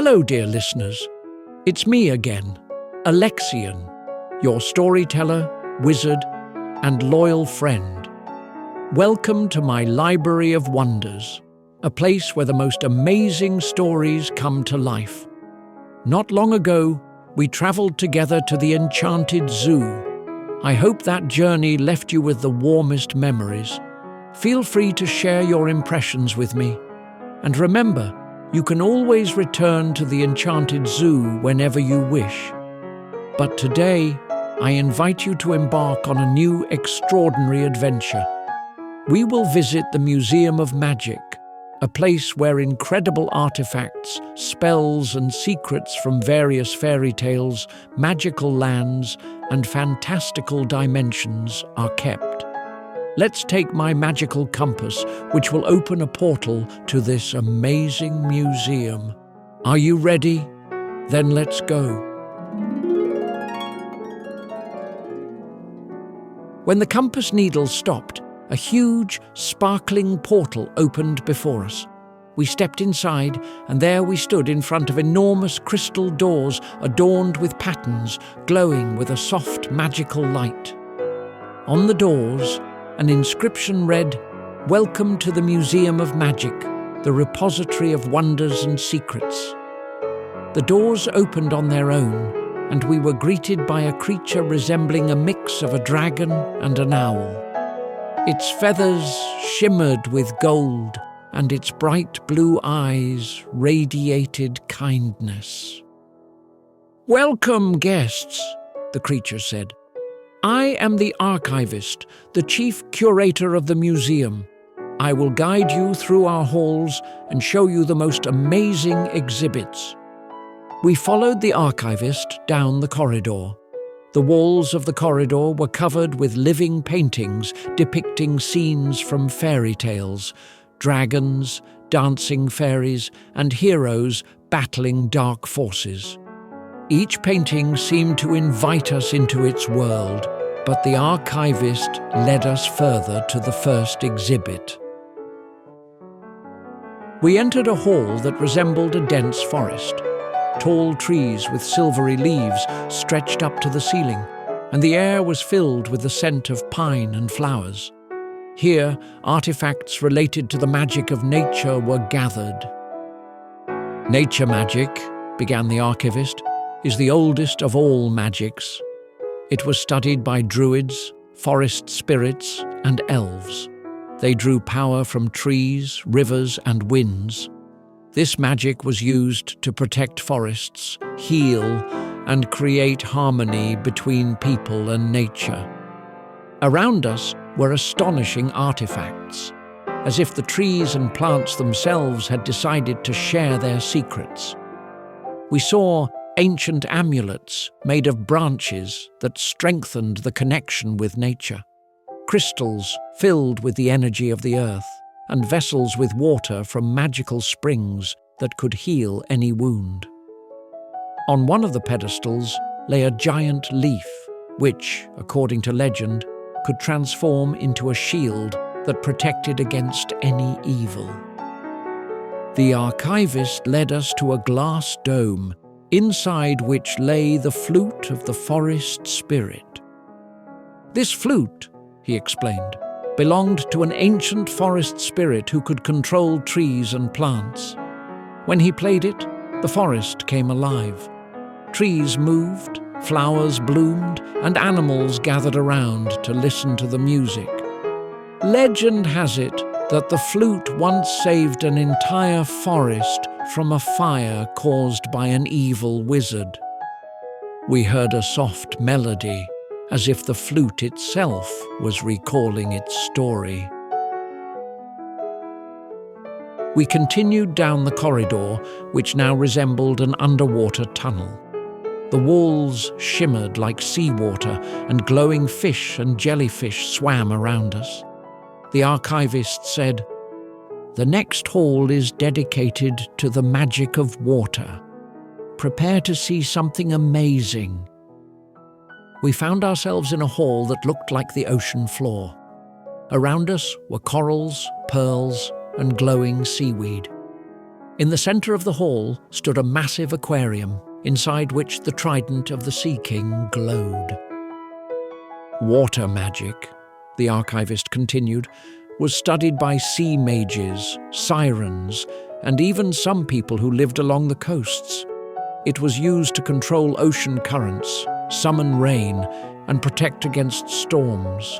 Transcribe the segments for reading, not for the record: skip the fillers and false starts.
Hello, dear listeners. It's me again, Alexian, your storyteller, wizard, and loyal friend. Welcome to my Library of Wonders, a place where the most amazing stories come to life. Not long ago, we traveled together to the Enchanted Zoo. I hope that journey left you with the warmest memories. Feel free to share your impressions with me. And remember, you can always return to the Enchanted Zoo whenever you wish. But today, I invite you to embark on a new extraordinary adventure. We will visit the Museum of Magic, a place where incredible artifacts, spells and secrets from various fairy tales, magical lands and fantastical dimensions are kept. Let's take my magical compass, which will open a portal to this amazing museum. Are you ready? Then let's go. When the compass needle stopped, a huge, sparkling portal opened before us. We stepped inside, and there we stood in front of enormous crystal doors adorned with patterns, glowing with a soft, magical light. On the doors, an inscription read, "Welcome to the Museum of Magic, the repository of wonders and secrets." The doors opened on their own, and we were greeted by a creature resembling a mix of a dragon and an owl. Its feathers shimmered with gold, and its bright blue eyes radiated kindness. "Welcome, guests," the creature said. "I am the archivist, the chief curator of the museum. I will guide you through our halls and show you the most amazing exhibits." We followed the archivist down the corridor. The walls of the corridor were covered with living paintings depicting scenes from fairy tales, dragons, dancing fairies, and heroes battling dark forces. Each painting seemed to invite us into its world, but the archivist led us further to the first exhibit. We entered a hall that resembled a dense forest. Tall trees with silvery leaves stretched up to the ceiling, and the air was filled with the scent of pine and flowers. Here, artifacts related to the magic of nature were gathered. "Nature magic," began the archivist, "is the oldest of all magics. It was studied by druids, forest spirits, and elves. They drew power from trees, rivers, and winds. This magic was used to protect forests, heal, and create harmony between people and nature. Around us were astonishing artifacts, as if the trees and plants themselves had decided to share their secrets. We saw ancient amulets made of branches that strengthened the connection with nature, crystals filled with the energy of the earth, and vessels with water from magical springs that could heal any wound. On one of the pedestals lay a giant leaf, which, according to legend, could transform into a shield that protected against any evil. The archivist led us to a glass dome, inside which lay the flute of the forest spirit. "This flute," he explained, "belonged to an ancient forest spirit who could control trees and plants. When he played it, the forest came alive. Trees moved, flowers bloomed, and animals gathered around to listen to the music. Legend has it that the flute once saved an entire forest from a fire caused by an evil wizard." We heard a soft melody, as if the flute itself was recalling its story. We continued down the corridor, which now resembled an underwater tunnel. The walls shimmered like seawater, and glowing fish and jellyfish swam around us. The archivist said, "The next hall is dedicated to the magic of water. Prepare to see something amazing." We found ourselves in a hall that looked like the ocean floor. Around us were corals, pearls, and glowing seaweed. In the center of the hall stood a massive aquarium, inside which the trident of the Sea King glowed. Water magic, the archivist continued, was studied by sea mages, sirens, and even some people who lived along the coasts. It was used to control ocean currents, summon rain, and protect against storms.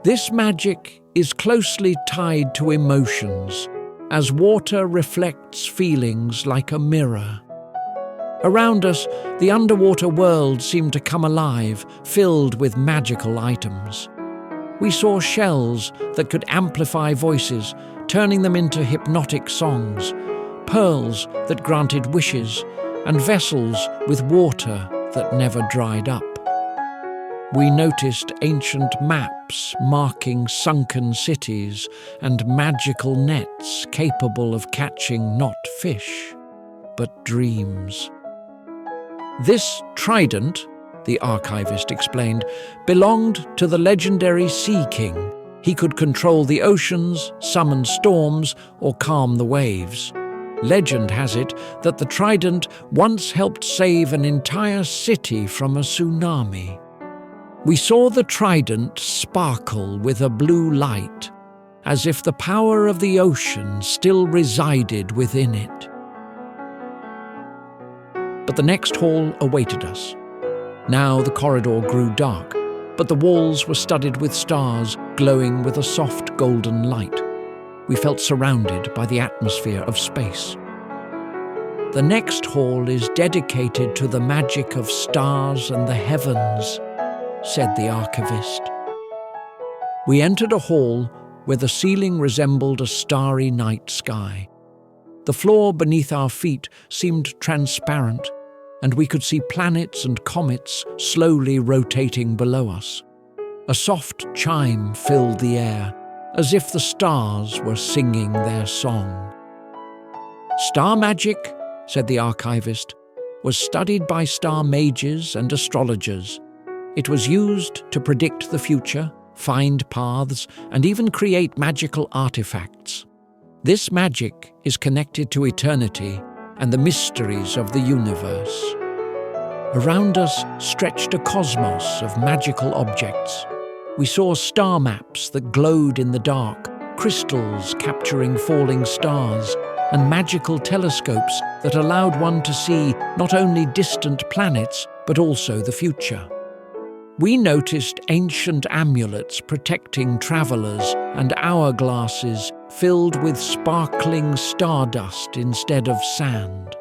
This magic is closely tied to emotions, as water reflects feelings like a mirror. Around us, the underwater world seemed to come alive, filled with magical items. We saw shells that could amplify voices, turning them into hypnotic songs, pearls that granted wishes, and vessels with water that never dried up. We noticed ancient maps marking sunken cities and magical nets capable of catching not fish, but dreams. This trident, the archivist explained, belonged to the legendary Sea King. He could control the oceans, summon storms, or calm the waves. Legend has it that the trident once helped save an entire city from a tsunami. We saw the trident sparkle with a blue light, as if the power of the ocean still resided within it. But the next hall awaited us. Now the corridor grew dark, but the walls were studded with stars glowing with a soft golden light. We felt surrounded by the atmosphere of space. The next hall is dedicated to the magic of stars and the heavens, said the archivist. We entered a hall where the ceiling resembled a starry night sky. The floor beneath our feet seemed transparent, and we could see planets and comets slowly rotating below us. A soft chime filled the air, as if the stars were singing their song. Star magic, said the archivist, was studied by star mages and astrologers. It was used to predict the future, find paths, and even create magical artifacts. This magic is connected to eternity and the mysteries of the universe. Around us stretched a cosmos of magical objects. We saw star maps that glowed in the dark, crystals capturing falling stars, and magical telescopes that allowed one to see not only distant planets, but also the future. We noticed ancient amulets protecting travelers and hourglasses filled with sparkling stardust instead of sand.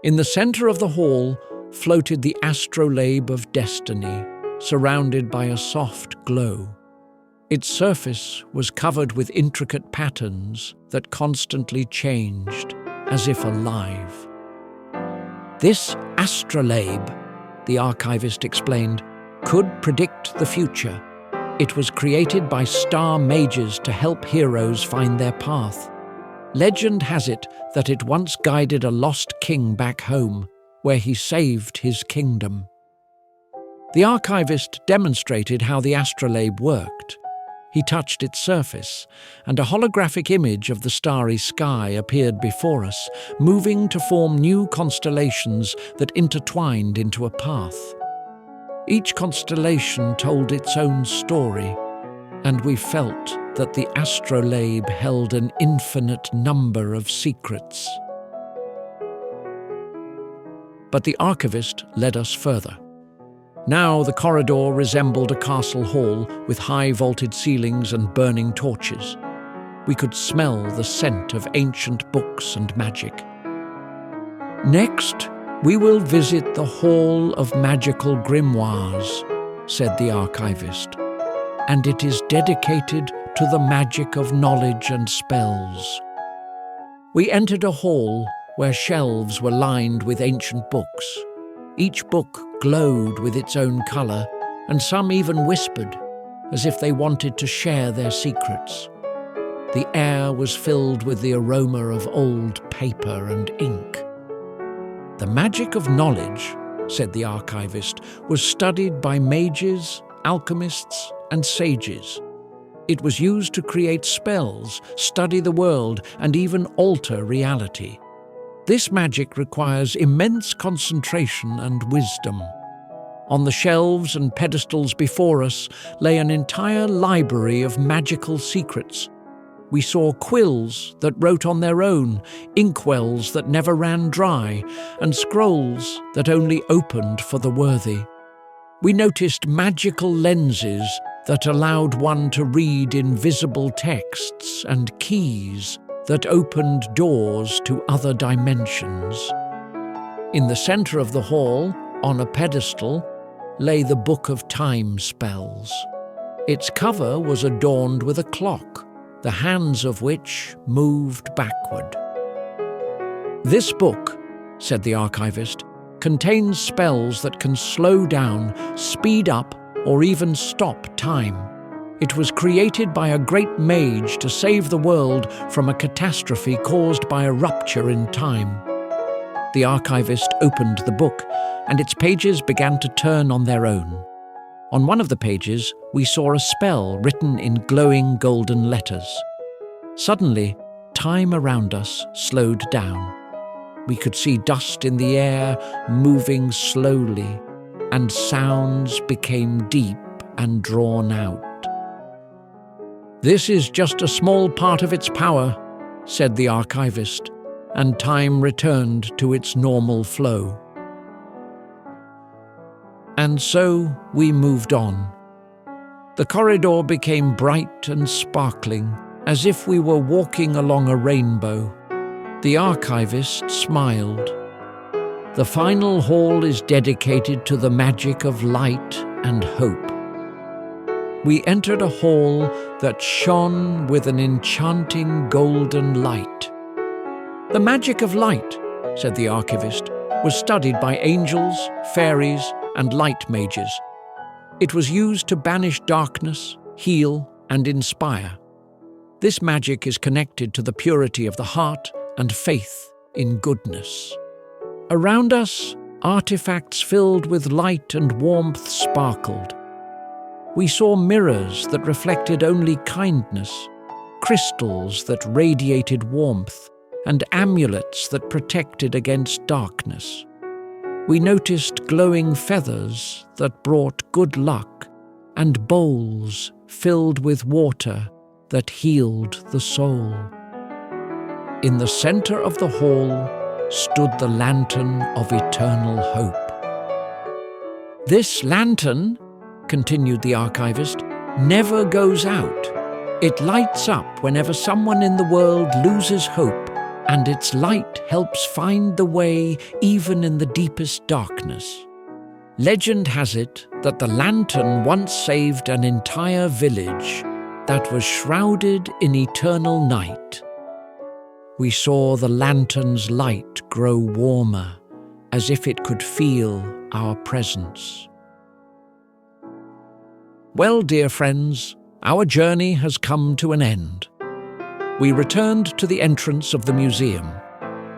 In the center of the hall floated the astrolabe of destiny, surrounded by a soft glow. Its surface was covered with intricate patterns that constantly changed, as if alive. This astrolabe, the archivist explained, could predict the future. It was created by star mages to help heroes find their path. Legend has it that it once guided a lost king back home, where he saved his kingdom. The archivist demonstrated how the astrolabe worked. He touched its surface, and a holographic image of the starry sky appeared before us, moving to form new constellations that intertwined into a path. Each constellation told its own story, and we felt that the astrolabe held an infinite number of secrets. But the archivist led us further. Now the corridor resembled a castle hall with high vaulted ceilings and burning torches. We could smell the scent of ancient books and magic. Next, we will visit the Hall of Magical Grimoires, said the archivist, and it is dedicated to the magic of knowledge and spells. We entered a hall where shelves were lined with ancient books. Each book glowed with its own color, and some even whispered, as if they wanted to share their secrets. The air was filled with the aroma of old paper and ink. The magic of knowledge, said the archivist, was studied by mages, alchemists, and sages. It was used to create spells, study the world, and even alter reality. This magic requires immense concentration and wisdom. On the shelves and pedestals before us lay an entire library of magical secrets. We saw quills that wrote on their own, inkwells that never ran dry, and scrolls that only opened for the worthy. We noticed magical lenses that allowed one to read invisible texts, and keys that opened doors to other dimensions. In the center of the hall, on a pedestal, lay the Book of Time Spells. Its cover was adorned with a clock, the hands of which moved backward. "This book," said the archivist, "contains spells that can slow down, speed up, or even stop time. It was created by a great mage to save the world from a catastrophe caused by a rupture in time." The archivist opened the book, and its pages began to turn on their own. On one of the pages, we saw a spell written in glowing golden letters. Suddenly, time around us slowed down. We could see dust in the air moving slowly, and sounds became deep and drawn out. "This is just a small part of its power," said the archivist, and time returned to its normal flow. And so we moved on. The corridor became bright and sparkling, as if we were walking along a rainbow. The archivist smiled. "The final hall is dedicated to the magic of light and hope." We entered a hall that shone with an enchanting golden light. "The magic of light," said the archivist, "was studied by angels, fairies, and light mages. It was used to banish darkness, heal, and inspire. This magic is connected to the purity of the heart and faith in goodness." Around us, artifacts filled with light and warmth sparkled. We saw mirrors that reflected only kindness, crystals that radiated warmth, and amulets that protected against darkness. We noticed glowing feathers that brought good luck, and bowls filled with water that healed the soul. In the center of the hall stood the lantern of eternal hope. "This lantern," continued the archivist, "never goes out. It lights up whenever someone in the world loses hope, and its light helps find the way even in the deepest darkness. Legend has it that the lantern once saved an entire village that was shrouded in eternal night." We saw the lantern's light grow warmer, as if it could feel our presence. Well, dear friends, our journey has come to an end. We returned to the entrance of the museum.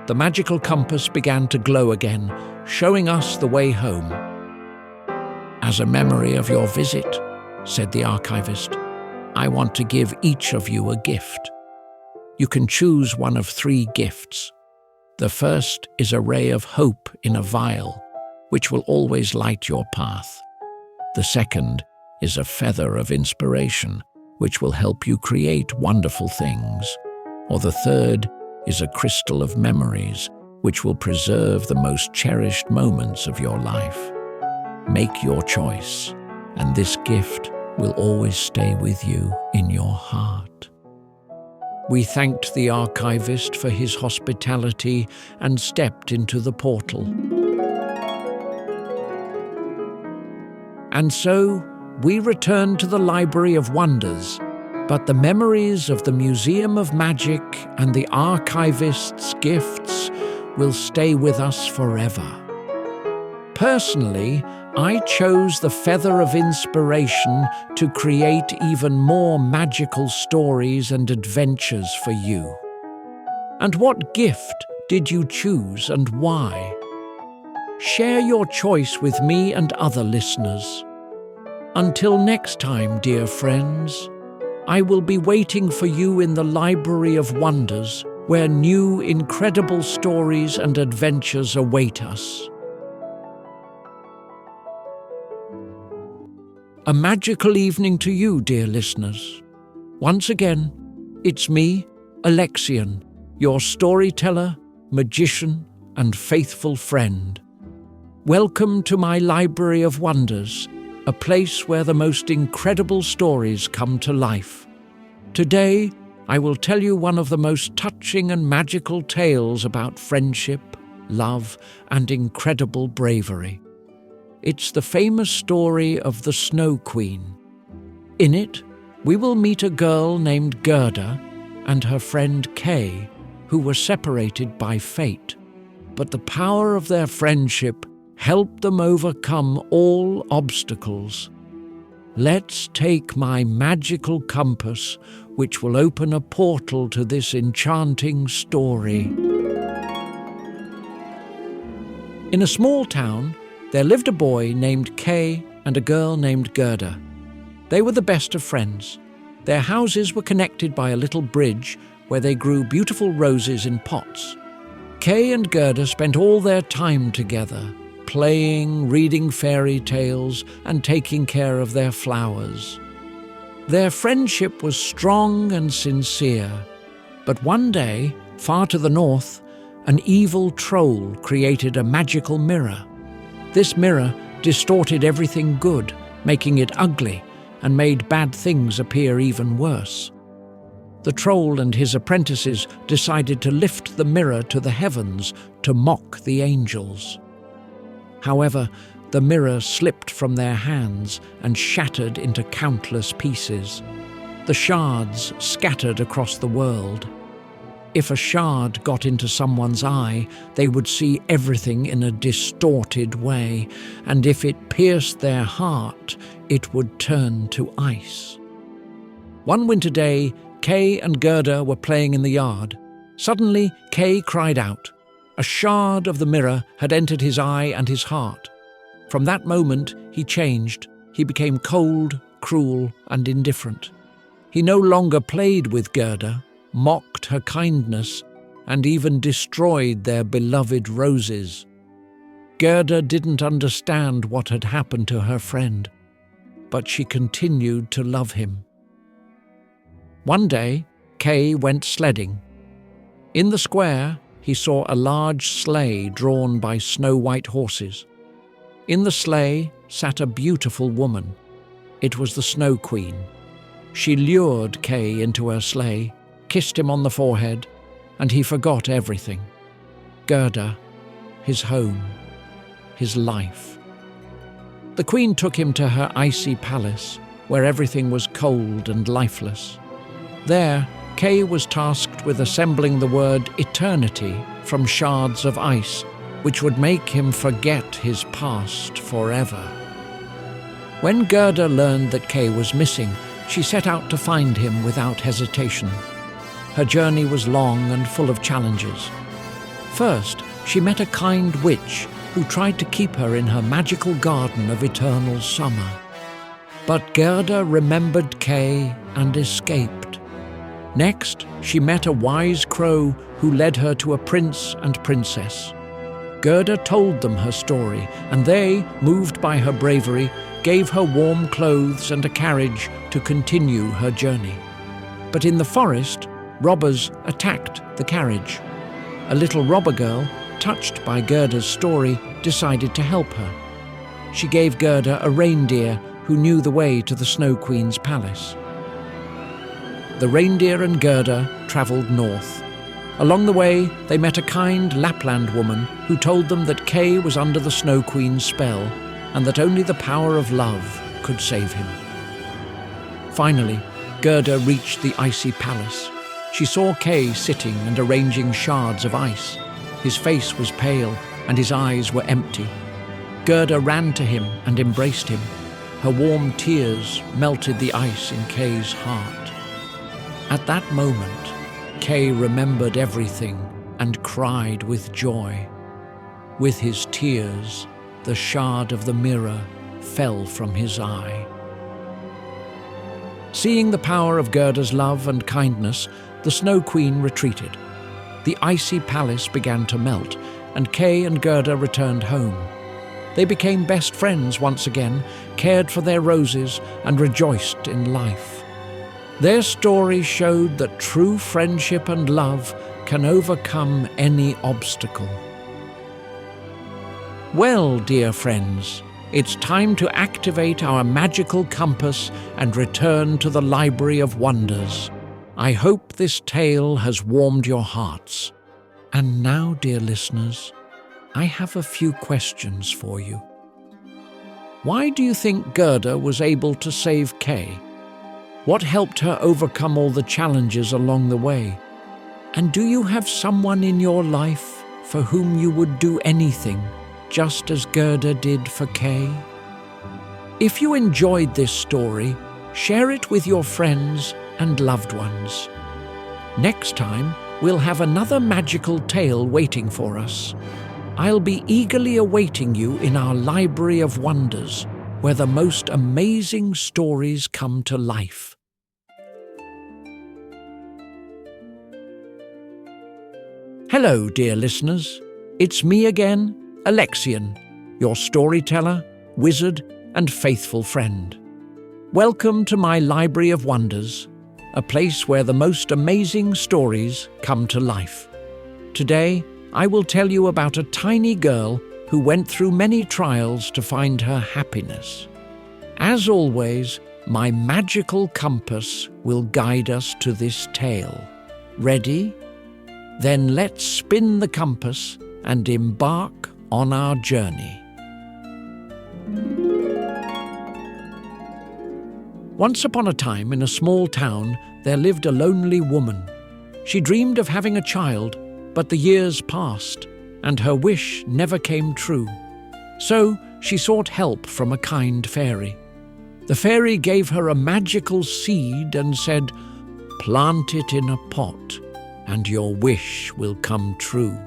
The magical compass began to glow again, showing us the way home. "As a memory of your visit," said the archivist, "I want to give each of you a gift. You can choose one of 3 gifts. The first is a ray of hope in a vial, which will always light your path. The second is a feather of inspiration, which will help you create wonderful things. Or the third is a crystal of memories, which will preserve the most cherished moments of your life. Make your choice, and this gift will always stay with you in your heart." We thanked the archivist for his hospitality and stepped into the portal. And so, we returned to the Library of Wonders, but the memories of the Museum of Magic and the archivist's gifts will stay with us forever. Personally, I chose the feather of inspiration to create even more magical stories and adventures for you. And what gift did you choose and why? Share your choice with me and other listeners. Until next time, dear friends, I will be waiting for you in the Library of Wonders, where new incredible stories and adventures await us. A magical evening to you, dear listeners. Once again, it's me, Alexian, your storyteller, magician, and faithful friend. Welcome to my Library of Wonders, a place where the most incredible stories come to life. Today, I will tell you one of the most touching and magical tales about friendship, love, and incredible bravery. It's the famous story of the Snow Queen. In it, we will meet a girl named Gerda and her friend Kay, who were separated by fate. But the power of their friendship helped them overcome all obstacles. Let's take my magical compass, which will open a portal to this enchanting story. In a small town, there lived a boy named Kay and a girl named Gerda. They were the best of friends. Their houses were connected by a little bridge where they grew beautiful roses in pots. Kay and Gerda spent all their time together, playing, reading fairy tales, and taking care of their flowers. Their friendship was strong and sincere, but one day, far to the north, an evil troll created a magical mirror. This mirror distorted everything good, making it ugly, and made bad things appear even worse. The troll and his apprentices decided to lift the mirror to the heavens to mock the angels. However, the mirror slipped from their hands and shattered into countless pieces. The shards scattered across the world. If a shard got into someone's eye, they would see everything in a distorted way, and if it pierced their heart, it would turn to ice. One winter day, Kay and Gerda were playing in the yard. Suddenly, Kay cried out. A shard of the mirror had entered his eye and his heart. From that moment, he changed. He became cold, cruel, and indifferent. He no longer played with Gerda, mocked her kindness, and even destroyed their beloved roses. Gerda didn't understand what had happened to her friend, but she continued to love him. One day, Kay went sledding. In the square, he saw a large sleigh drawn by snow-white horses. In the sleigh sat a beautiful woman. It was the Snow Queen. She lured Kay into her sleigh, kissed him on the forehead, and he forgot everything. Gerda, his home, his life. The queen took him to her icy palace, where everything was cold and lifeless. There, Kay was tasked with assembling the word eternity from shards of ice, which would make him forget his past forever. When Gerda learned that Kay was missing, she set out to find him without hesitation. Her journey was long and full of challenges. First, she met a kind witch who tried to keep her in her magical garden of eternal summer. But Gerda remembered Kay and escaped. Next, she met a wise crow who led her to a prince and princess. Gerda told them her story, and they, moved by her bravery, gave her warm clothes and a carriage to continue her journey. But in the forest, robbers attacked the carriage. A little robber girl, touched by Gerda's story, decided to help her. She gave Gerda a reindeer who knew the way to the Snow Queen's palace. The reindeer and Gerda travelled north. Along the way, they met a kind Lapland woman who told them that Kay was under the Snow Queen's spell and that only the power of love could save him. Finally, Gerda reached the icy palace. She saw Kay sitting and arranging shards of ice. His face was pale and his eyes were empty. Gerda ran to him and embraced him. Her warm tears melted the ice in Kay's heart. At that moment, Kay remembered everything and cried with joy. With his tears, the shard of the mirror fell from his eye. Seeing the power of Gerda's love and kindness, the Snow Queen retreated. The icy palace began to melt, and Kay and Gerda returned home. They became best friends once again, cared for their roses, and rejoiced in life. Their story showed that true friendship and love can overcome any obstacle. Well, dear friends, it's time to activate our magical compass and return to the Library of Wonders. I hope this tale has warmed your hearts. And now, dear listeners, I have a few questions for you. Why do you think Gerda was able to save Kay? What helped her overcome all the challenges along the way? And do you have someone in your life for whom you would do anything, just as Gerda did for Kay? If you enjoyed this story, share it with your friends and loved ones. Next time, we'll have another magical tale waiting for us. I'll be eagerly awaiting you in our Library of Wonders, where the most amazing stories come to life. Hello, dear listeners. It's me again, Alexian, your storyteller, wizard, and faithful friend. Welcome to my Library of Wonders, a place where the most amazing stories come to life. Today, I will tell you about a tiny girl who went through many trials to find her happiness. As always, my magical compass will guide us to this tale. Ready? Then let's spin the compass and embark on our journey. Once upon a time, in a small town, there lived a lonely woman. She dreamed of having a child, but the years passed, and her wish never came true. So she sought help from a kind fairy. The fairy gave her a magical seed and said, "Plant it in a pot, and your wish will come true."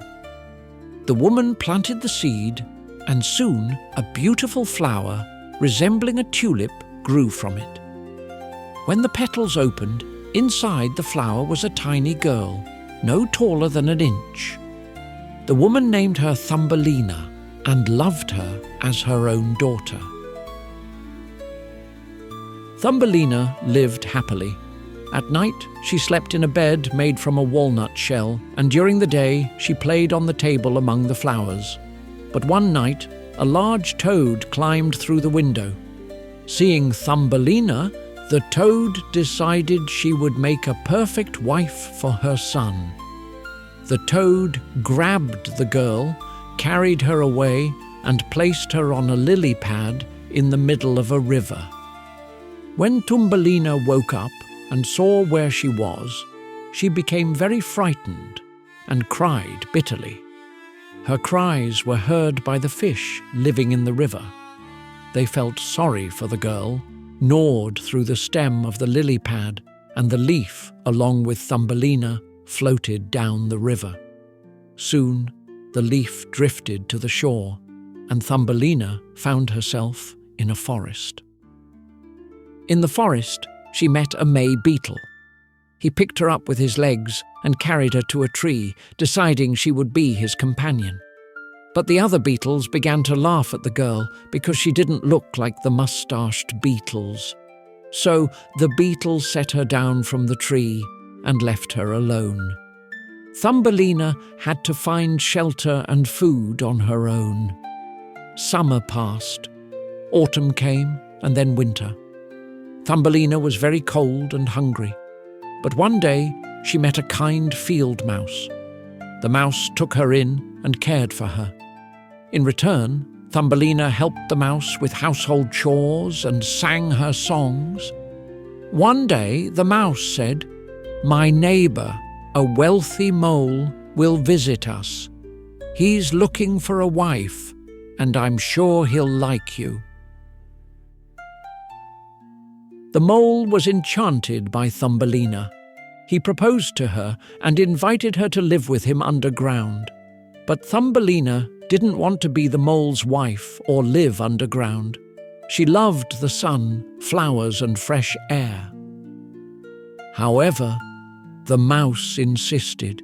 The woman planted the seed, and soon a beautiful flower, resembling a tulip, grew from it. When the petals opened, inside the flower was a tiny girl, no taller than an inch. The woman named her Thumbelina and loved her as her own daughter. Thumbelina lived happily. At night, she slept in a bed made from a walnut shell, and during the day, she played on the table among the flowers. But one night, a large toad climbed through the window. Seeing Thumbelina, the toad decided she would make a perfect wife for her son. The toad grabbed the girl, carried her away, and placed her on a lily pad in the middle of a river. When Thumbelina woke up and saw where she was, she became very frightened and cried bitterly. Her cries were heard by the fish living in the river. They felt sorry for the girl, gnawed through the stem of the lily pad, and the leaf, along with Thumbelina, floated down the river. Soon, the leaf drifted to the shore, and Thumbelina found herself in a forest. In the forest, she met a May beetle. He picked her up with his legs and carried her to a tree, deciding she would be his companion. But the other beetles began to laugh at the girl because she didn't look like the mustached beetles. So the beetle set her down from the tree and left her alone. Thumbelina had to find shelter and food on her own. Summer passed. Autumn came, and then winter. Thumbelina was very cold and hungry. But one day, she met a kind field mouse. The mouse took her in and cared for her. In return, Thumbelina helped the mouse with household chores and sang her songs. One day, the mouse said, "My neighbour, a wealthy mole, will visit us. He's looking for a wife, and I'm sure he'll like you." The mole was enchanted by Thumbelina. He proposed to her and invited her to live with him underground. But Thumbelina didn't want to be the mole's wife or live underground. She loved the sun, flowers, and fresh air. However, the mouse insisted,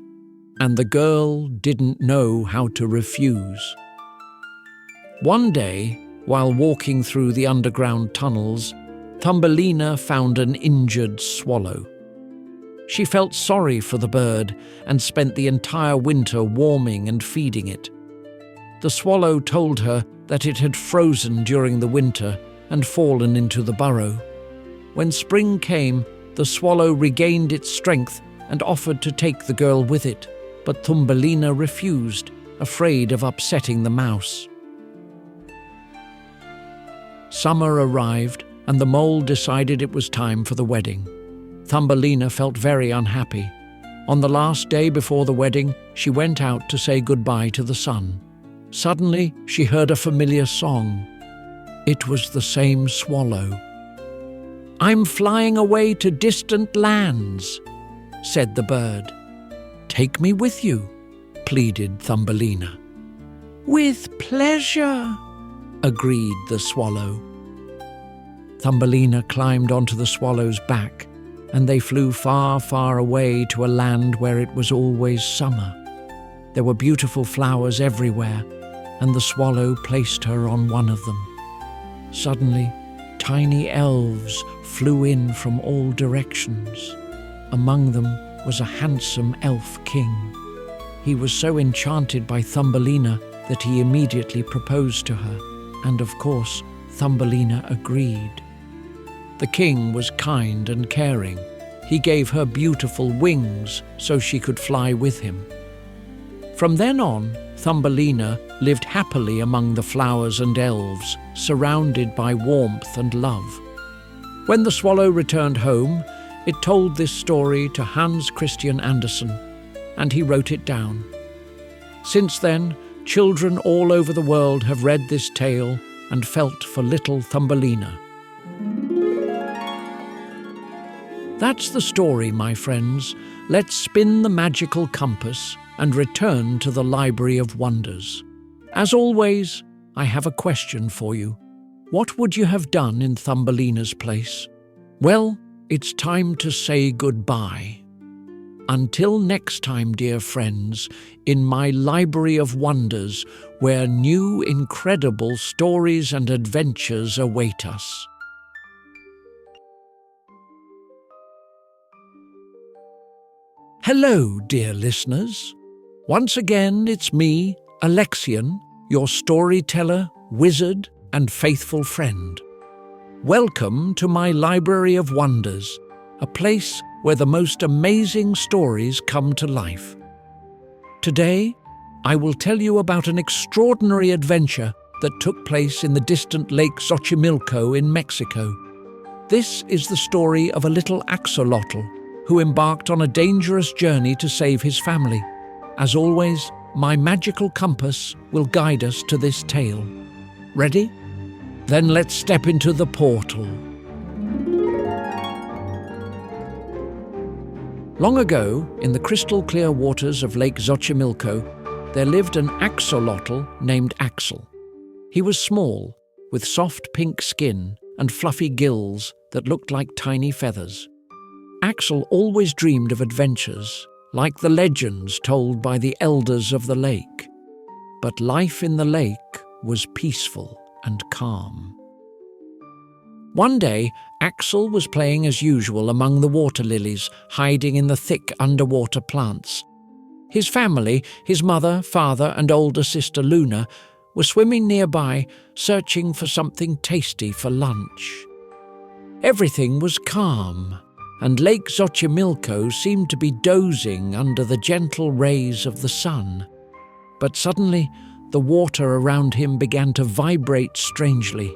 and the girl didn't know how to refuse. One day, while walking through the underground tunnels, Thumbelina found an injured swallow. She felt sorry for the bird and spent the entire winter warming and feeding it. The swallow told her that it had frozen during the winter and fallen into the burrow. When spring came, the swallow regained its strength and offered to take the girl with it, but Thumbelina refused, afraid of upsetting the mouse. Summer arrived, and the mole decided it was time for the wedding. Thumbelina felt very unhappy. On the last day before the wedding, she went out to say goodbye to the sun. Suddenly, she heard a familiar song. It was the same swallow. "I'm flying away to distant lands," said the bird. "Take me with you," pleaded Thumbelina. "With pleasure," agreed the swallow. Thumbelina climbed onto the swallow's back, and they flew far, far away to a land where it was always summer. There were beautiful flowers everywhere, and the swallow placed her on one of them. Suddenly, tiny elves flew in from all directions. Among them was a handsome elf king. He was so enchanted by Thumbelina that he immediately proposed to her, and of course, Thumbelina agreed. The king was kind and caring. He gave her beautiful wings so she could fly with him. From then on, Thumbelina lived happily among the flowers and elves, surrounded by warmth and love. When the swallow returned home, it told this story to Hans Christian Andersen, and he wrote it down. Since then, children all over the world have read this tale and felt for little Thumbelina. That's the story, my friends. Let's spin the magical compass and return to the Library of Wonders. As always, I have a question for you. What would you have done in Thumbelina's place? Well, it's time to say goodbye. Until next time, dear friends, in my Library of Wonders, where new incredible stories and adventures await us. Hello, dear listeners. Once again, it's me, Alexian, your storyteller, wizard, and faithful friend. Welcome to my Library of Wonders, a place where the most amazing stories come to life. Today, I will tell you about an extraordinary adventure that took place in the distant Lake Xochimilco in Mexico. This is the story of a little axolotl who embarked on a dangerous journey to save his family. As always, my magical compass will guide us to this tale. Ready? Then let's step into the portal. Long ago, in the crystal-clear waters of Lake Xochimilco, there lived an axolotl named Axel. He was small, with soft pink skin and fluffy gills that looked like tiny feathers. Axel always dreamed of adventures, like the legends told by the elders of the lake. But life in the lake was peaceful and calm. One day, Axel was playing as usual among the water lilies, hiding in the thick underwater plants. His family, his mother, father, and older sister Luna, were swimming nearby, searching for something tasty for lunch. Everything was calm, and Lake Xochimilco seemed to be dozing under the gentle rays of the sun. But suddenly, the water around him began to vibrate strangely.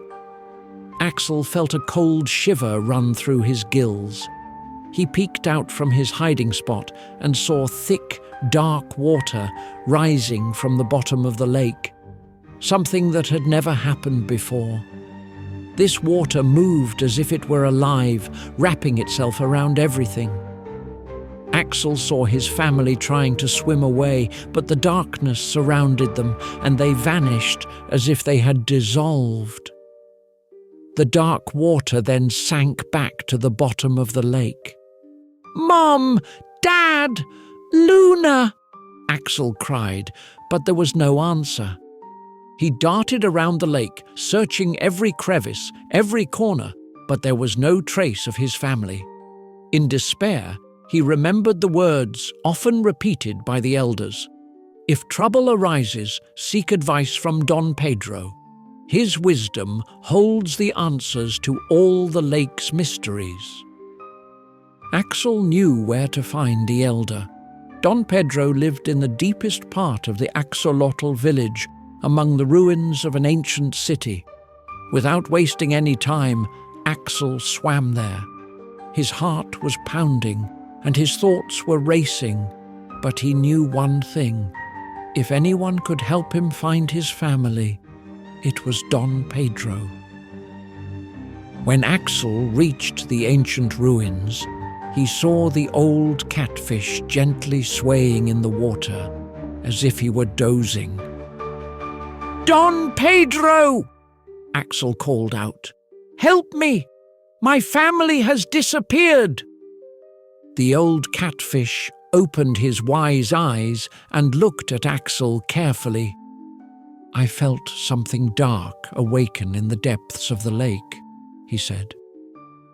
Axel felt a cold shiver run through his gills. He peeked out from his hiding spot and saw thick, dark water rising from the bottom of the lake, something that had never happened before. This water moved as if it were alive, wrapping itself around everything. Axel saw his family trying to swim away, but the darkness surrounded them, and they vanished as if they had dissolved. The dark water then sank back to the bottom of the lake. Mom! Dad! Luna! Axel cried, but there was no answer. He darted around the lake, searching every crevice, every corner, but there was no trace of his family. In despair, he remembered the words often repeated by the elders. If trouble arises, seek advice from Don Pedro. His wisdom holds the answers to all the lake's mysteries. Axel knew where to find the elder. Don Pedro lived in the deepest part of the Axolotl village, among the ruins of an ancient city. Without wasting any time, Axel swam there. His heart was pounding, and his thoughts were racing, but he knew one thing. If anyone could help him find his family, it was Don Pedro. When Axel reached the ancient ruins, he saw the old catfish gently swaying in the water, as if he were dozing. "Don Pedro!" Axel called out. "Help me! My family has disappeared!" The old catfish opened his wise eyes and looked at Axel carefully. "I felt something dark awaken in the depths of the lake," he said.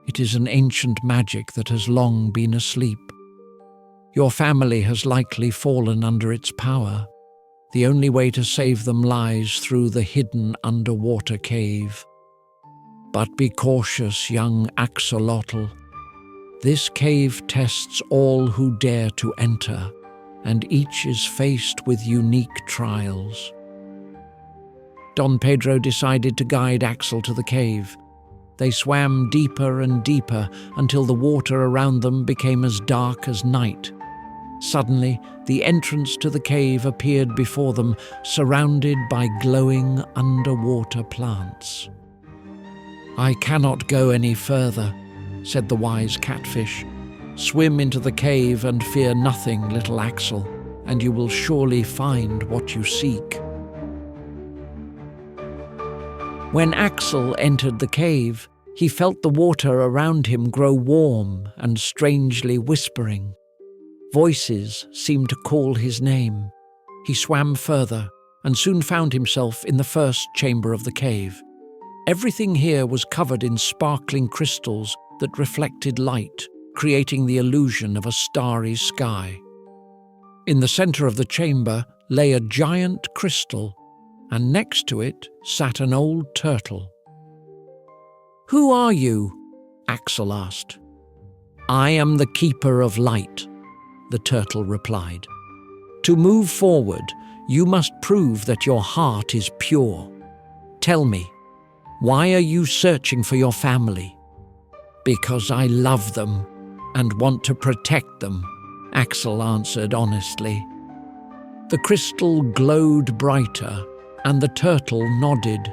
"It is an ancient magic that has long been asleep. Your family has likely fallen under its power. The only way to save them lies through the hidden underwater cave. But be cautious, young axolotl. This cave tests all who dare to enter, and each is faced with unique trials." Don Pedro decided to guide Axel to the cave. They swam deeper and deeper until the water around them became as dark as night. Suddenly, the entrance to the cave appeared before them, surrounded by glowing underwater plants. "I cannot go any further," said the wise catfish. "Swim into the cave and fear nothing, little Axel, and you will surely find what you seek." When Axel entered the cave, he felt the water around him grow warm and strangely whispering. Voices seemed to call his name. He swam further and soon found himself in the first chamber of the cave. Everything here was covered in sparkling crystals that reflected light, creating the illusion of a starry sky. In the center of the chamber lay a giant crystal, and next to it sat an old turtle. "Who are you?" Axel asked. "I am the Keeper of Light," the turtle replied. "To move forward, you must prove that your heart is pure. Tell me, why are you searching for your family?" "Because I love them and want to protect them," Axel answered honestly. The crystal glowed brighter, and the turtle nodded.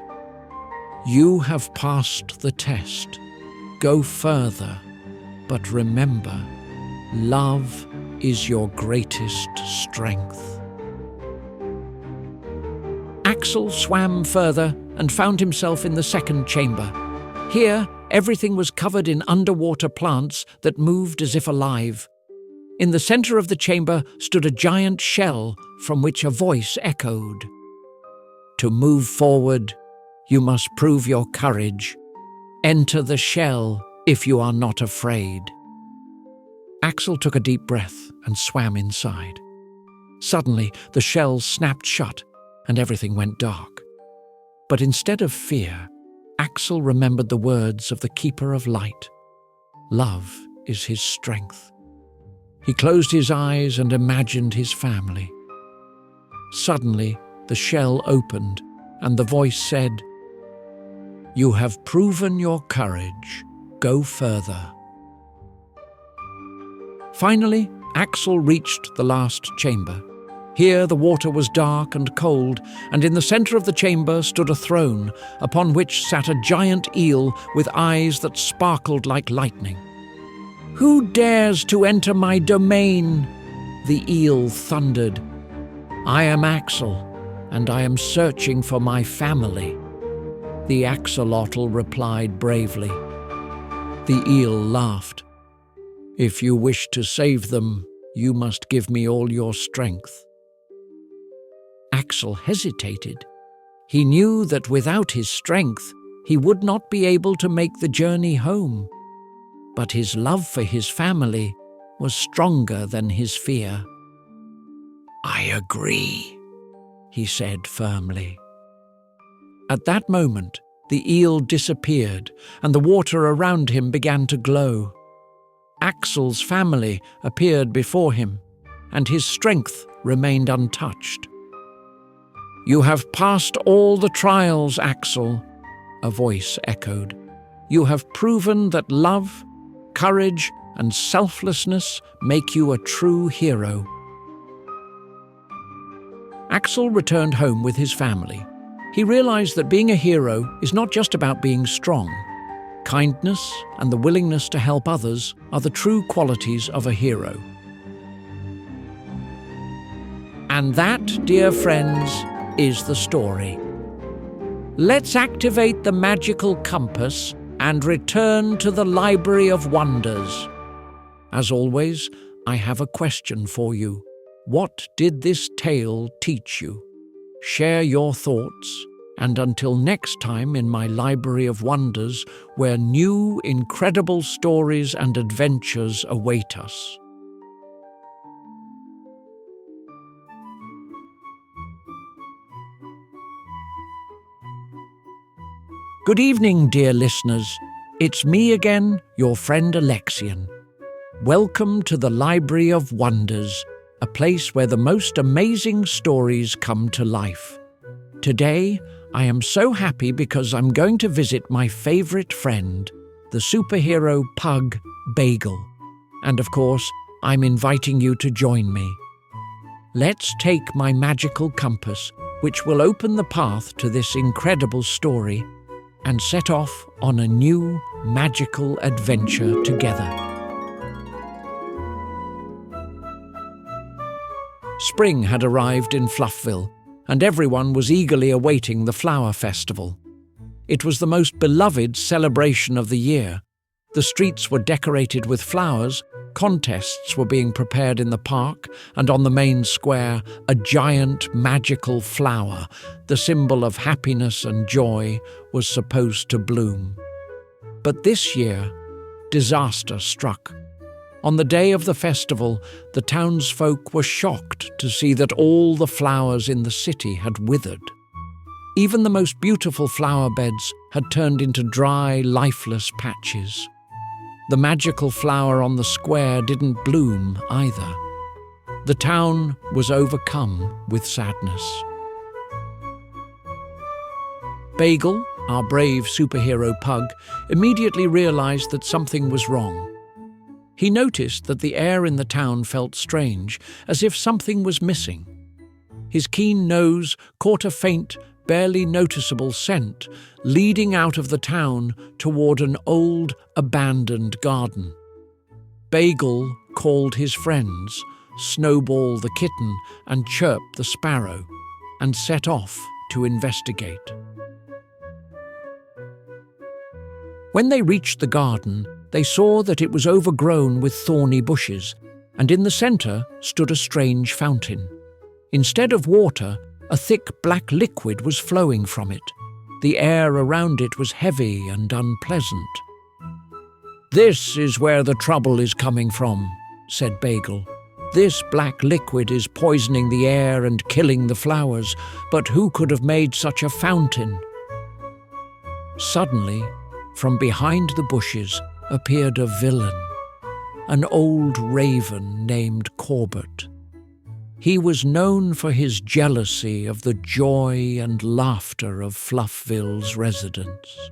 "You have passed the test. Go further, but remember, love is your greatest strength." Axel swam further and found himself in the second chamber. Here, everything was covered in underwater plants that moved as if alive. In the center of the chamber stood a giant shell from which a voice echoed. "To move forward, you must prove your courage. Enter the shell if you are not afraid." Axel took a deep breath and swam inside. Suddenly, the shell snapped shut and everything went dark. But instead of fear, Axel remembered the words of the Keeper of Light. Love is his strength. He closed his eyes and imagined his family. Suddenly, the shell opened and the voice said, "You have proven your courage. Go further." Finally, Axel reached the last chamber. Here the water was dark and cold, and in the center of the chamber stood a throne, upon which sat a giant eel with eyes that sparkled like lightning. "Who dares to enter my domain?" the eel thundered. "I am Axel, and I am searching for my family," the axolotl replied bravely. The eel laughed. If you wish to save them, you must give me all your strength." Axel hesitated. He knew that without his strength, he would not be able to make the journey home. But his love for his family was stronger than his fear. "I agree," he said firmly. At that moment, the eel disappeared and the water around him began to glow. Axel's family appeared before him, and his strength remained untouched. "You have passed all the trials, Axel," a voice echoed. "You have proven that love, courage, and selflessness make you a true hero." Axel returned home with his family. He realized that being a hero is not just about being strong. Kindness and the willingness to help others are the true qualities of a hero. And that, dear friends, is the story. Let's activate the magical compass and return to the Library of Wonders. As always, I have a question for you. What did this tale teach you? Share your thoughts, and until next time in my Library of Wonders, where new, incredible stories and adventures await us. Good evening, dear listeners. It's me again, your friend Alexian. Welcome to the Library of Wonders, a place where the most amazing stories come to life. Today, I am so happy because I'm going to visit my favorite friend, the superhero pug, Bagel. And of course, I'm inviting you to join me. Let's take my magical compass, which will open the path to this incredible story, and set off on a new, magical adventure together. Spring had arrived in Fluffville, and everyone was eagerly awaiting the flower festival. It was the most beloved celebration of the year. The streets were decorated with flowers, contests were being prepared in the park, and on the main square, a giant magical flower, the symbol of happiness and joy, was supposed to bloom. But this year, disaster struck. On the day of the festival, the townsfolk were shocked to see that all the flowers in the city had withered. Even the most beautiful flower beds had turned into dry, lifeless patches. The magical flower on the square didn't bloom either. The town was overcome with sadness. Bagel, our brave superhero pug, immediately realized that something was wrong. He noticed that the air in the town felt strange, as if something was missing. His keen nose caught a faint, barely noticeable scent leading out of the town toward an old, abandoned garden. Bagel called his friends, Snowball the kitten and Chirp the sparrow, and set off to investigate. When they reached the garden, they saw that it was overgrown with thorny bushes, and in the center stood a strange fountain. Instead of water, a thick black liquid was flowing from it. The air around it was heavy and unpleasant. "This is where the trouble is coming from," said Bagel. "This black liquid is poisoning the air and killing the flowers, but who could have made such a fountain?" Suddenly, from behind the bushes appeared a villain, an old raven named Corbett. He was known for his jealousy of the joy and laughter of Fluffville's residents.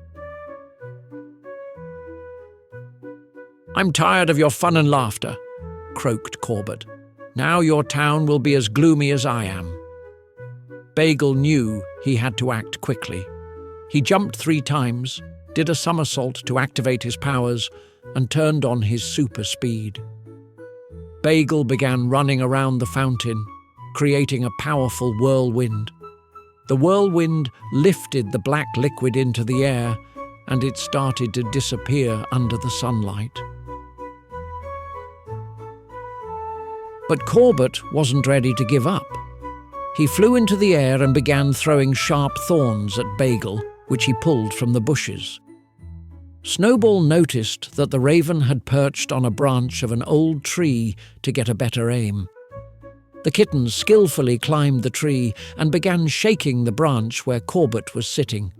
"I'm tired of your fun and laughter," croaked Corbett. "Now your town will be as gloomy as I am." Bagel knew he had to act quickly. He jumped 3 times, did a somersault to activate his powers, and turned on his super speed. Bagel began running around the fountain, creating a powerful whirlwind. The whirlwind lifted the black liquid into the air, and it started to disappear under the sunlight. But Corbett wasn't ready to give up. He flew into the air and began throwing sharp thorns at Bagel, which he pulled from the bushes. Snowball noticed that the raven had perched on a branch of an old tree to get a better aim. The kitten skillfully climbed the tree and began shaking the branch where Corbett was sitting.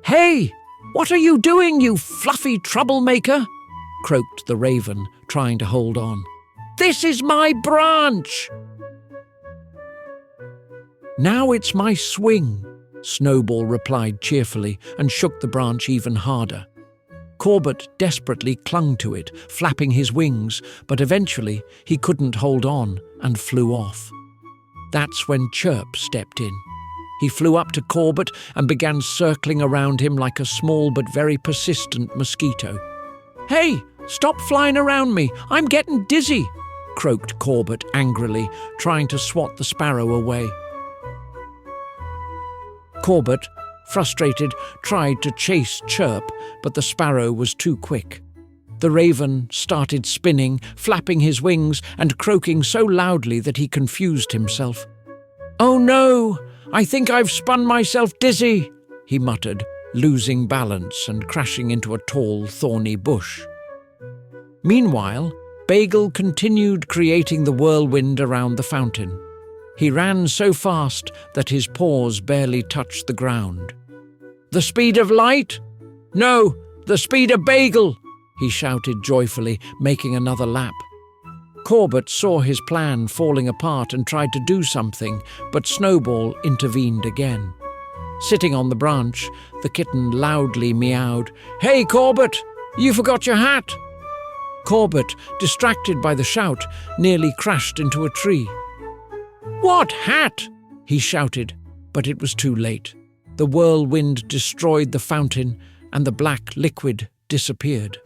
"Hey! What are you doing, you fluffy troublemaker?" croaked the raven, trying to hold on. "This is my branch!" "Now it's my swing," Snowball replied cheerfully and shook the branch even harder. Corbett desperately clung to it, flapping his wings, but eventually he couldn't hold on and flew off. That's when Chirp stepped in. He flew up to Corbett and began circling around him like a small but very persistent mosquito. "Hey, stop flying around me! I'm getting dizzy!" croaked Corbett angrily, trying to swat the sparrow away. Corbett, frustrated, tried to chase Chirp, but the sparrow was too quick. The raven started spinning, flapping his wings and croaking so loudly that he confused himself. "Oh no! I think I've spun myself dizzy," he muttered, losing balance and crashing into a tall, thorny bush. Meanwhile, Bagel continued creating the whirlwind around the fountain. He ran so fast that his paws barely touched the ground. "The speed of light? No, the speed of Bagel!" he shouted joyfully, making another lap. Corbett saw his plan falling apart and tried to do something, but Snowball intervened again. Sitting on the branch, the kitten loudly meowed, "Hey, Corbett, you forgot your hat!" Corbett, distracted by the shout, nearly crashed into a tree. "What hat?" he shouted, but it was too late. The whirlwind destroyed the fountain and the black liquid disappeared.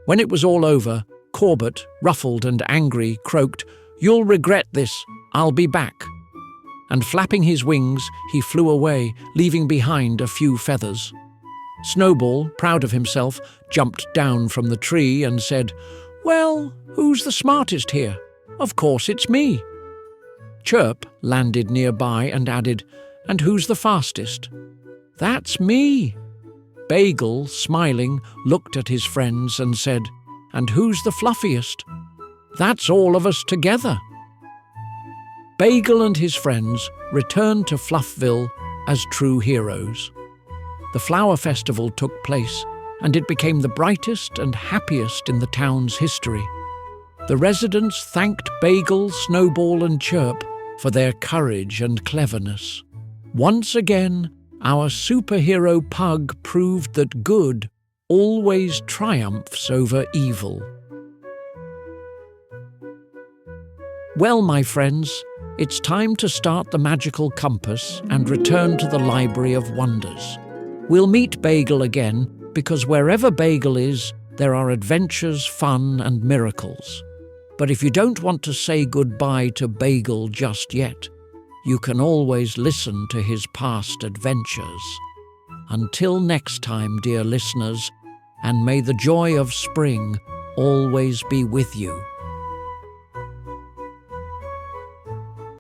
When it was all over, Corbett, ruffled and angry, croaked, "You'll regret this. I'll be back." And flapping his wings, he flew away, leaving behind a few feathers. Snowball, proud of himself, jumped down from the tree and said, "Well, who's the smartest here? Of course it's me." Chirp landed nearby and added, "And who's the fastest?" "That's me." Bagel, smiling, looked at his friends and said, "And who's the fluffiest?" "That's all of us together." Bagel and his friends returned to Fluffville as true heroes. The flower festival took place, and it became the brightest and happiest in the town's history. The residents thanked Bagel, Snowball, and Chirp for their courage and cleverness. Once again, our superhero pug proved that good always triumphs over evil. Well, my friends, it's time to start the magical compass and return to the Library of Wonders. We'll meet Bagel again, because wherever Bagel is, there are adventures, fun, and miracles. But if you don't want to say goodbye to Bagel just yet, you can always listen to his past adventures. Until next time, dear listeners, and may the joy of spring always be with you.